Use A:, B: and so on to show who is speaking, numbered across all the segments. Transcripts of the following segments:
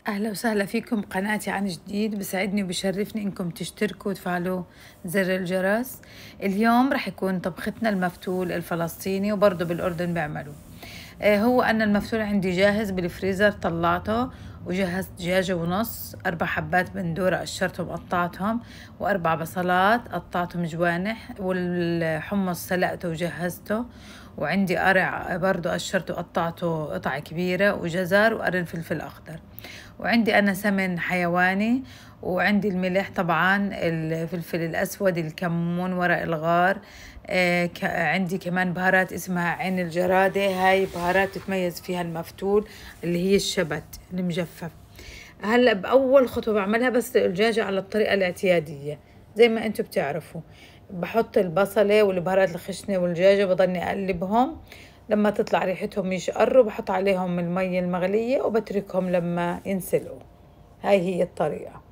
A: أهلا وسهلا فيكم قناتي عن جديد. بسعدني وبشرفني إنكم تشتركوا وتفعلوا زر الجرس. اليوم رح يكون طبختنا المفتول الفلسطيني، وبرضه بالأردن بيعملوا. هو أنا المفتول عندي جاهز بالفريزر، طلعته وجهزت دجاجة ونص، 4 حبات بندورة قشرتهم قطعتهم، و4 بصلات قطعتهم جوانح، والحمص سلقته وجهزته، وعندي قرع برضو قشرته وقطعته قطع كبيرة، وجزر وقرن فلفل أخضر، وعندي أنا سمن حيواني، وعندي الملح طبعا، الفلفل الأسود، الكمون، ورق الغار. عندي كمان بهارات اسمها عين الجرادة، هاي بهارات تتميز فيها المفتول، اللي هي الشبت المجفف. هلأ بأول خطوة بعملها بس الدجاجة على الطريقة الاعتيادية زي ما انتم بتعرفوا. بحط البصلة والبهارات الخشنة والدجاجة، بضلني أقلبهم لما تطلع ريحتهم يشقروا، بحط عليهم المية المغلية وبتركهم لما ينسلقوا. هاي هي الطريقة.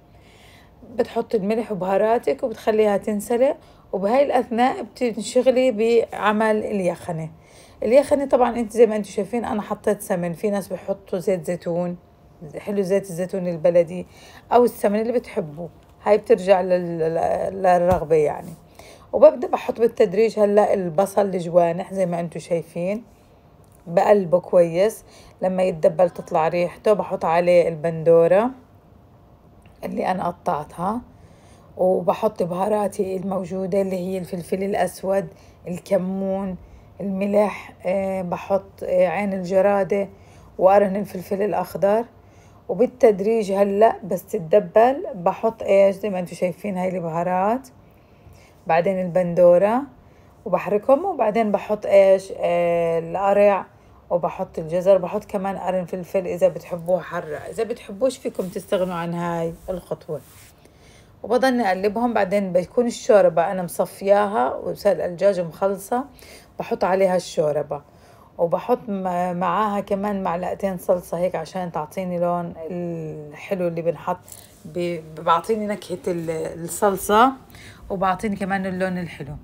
A: بتحط الملح وبهاراتك وبتخليها تنسلق، وبهاي الأثناء بتنشغلي بعمل اليخنة. اليخنة طبعا انت زي ما انتم شايفين أنا حطيت سمن، في ناس بحطوا زيت زيتون، حلو زيت الزيتون البلدي أو السمن اللي بتحبوه، هاي بترجع للرغبة يعني. وببدأ بحط بالتدريج هلا البصل الجوانح زي ما انتم شايفين، بقلبه كويس لما يتدبل تطلع ريحته. بحط عليه البندورة اللي أنا قطعتها، وبحط بهاراتي الموجودة اللي هي الفلفل الأسود، الكمون، الملح، بحط عين الجرادة وقرن الفلفل الأخضر. وبالتدريج هلأ بس تتدبل بحط ايش زي ما انتم شايفين هاي البهارات، بعدين البندورة وبحركهم، وبعدين بحط ايش القرع، وبحط الجزر، بحط كمان قرن فلفل إذا بتحبوه حرة، إذا بتحبوش فيكم تستغنوا عن هاي الخطوة. وبضلني أقلبهم. بعدين بيكون الشوربة أنا مصفياها وسلق الدجاج مخلصة، بحط عليها الشوربة، وبحط معاها كمان معلقتين صلصة هيك عشان تعطيني لون الحلو اللي بنحط، بعطيني نكهة الصلصة، وبعطيني كمان اللون الحلو.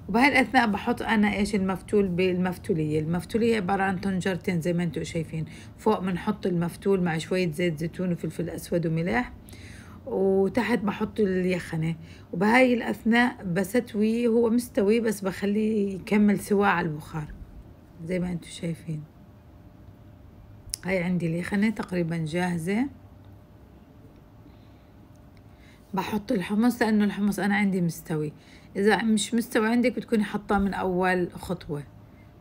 A: وبهاي الأثناء بحط أنا إيش المفتول بالمفتولية. المفتولية عبارة عن طنجرتين زي ما انتم شايفين، فوق بنحط المفتول مع شوية زيت زيتون وفلفل أسود وملح، وتحت بحط اليخنة. وبهاي الأثناء بستوي، هو مستوي بس بخليه يكمل سوا على البخار زي ما انتم شايفين. هاي عندي اليخنة تقريبا جاهزة. بحط الحمص لأنه الحمص أنا عندي مستوي، إذا مش مستوي عندك بتكوني حطاه من أول خطوة،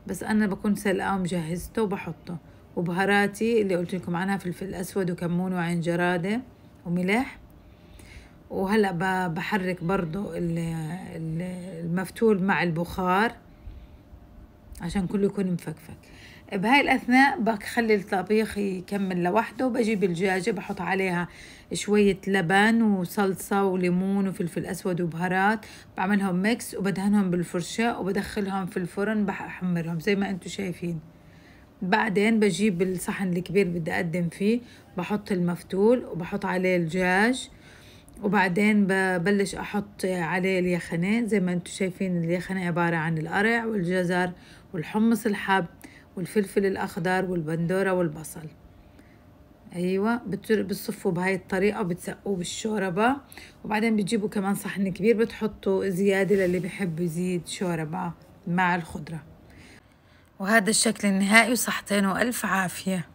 A: بس أنا بكون سلقاه ومجهزته وبحطه. وبهاراتي اللي قلت لكم عنها فلفل أسود وكمون وعين جرادة وملح. وهلأ بحرك برضو المفتول مع البخار عشان كله يكون مفكفك. بهاي الأثناء بخلي الطبيخ يكمل لوحده، وبجيب الدجاجة بحط عليها شوية لبن وصلصة وليمون وفلفل أسود وبهارات، بعملهم ميكس وبدهنهم بالفرشاة وبدخلهم في الفرن بحمرهم زي ما انتم شايفين. بعدين بجيب الصحن الكبير بدي أقدم فيه، بحط المفتول وبحط عليه الدجاج، وبعدين ببلش أحط عليه اليخنة زي ما انتم شايفين. اليخنة عبارة عن القرع والجزر والحمص الحب والفلفل الأخضر والبندورة والبصل. أيوة بتصفوا بهاي الطريقة وبتسقوه بالشوربة، وبعدين بتجيبوا كمان صحن كبير بتحطوا زيادة للي بحب يزيد شوربة مع الخضرة. وهذا الشكل النهائي، وصحتين وألف عافية.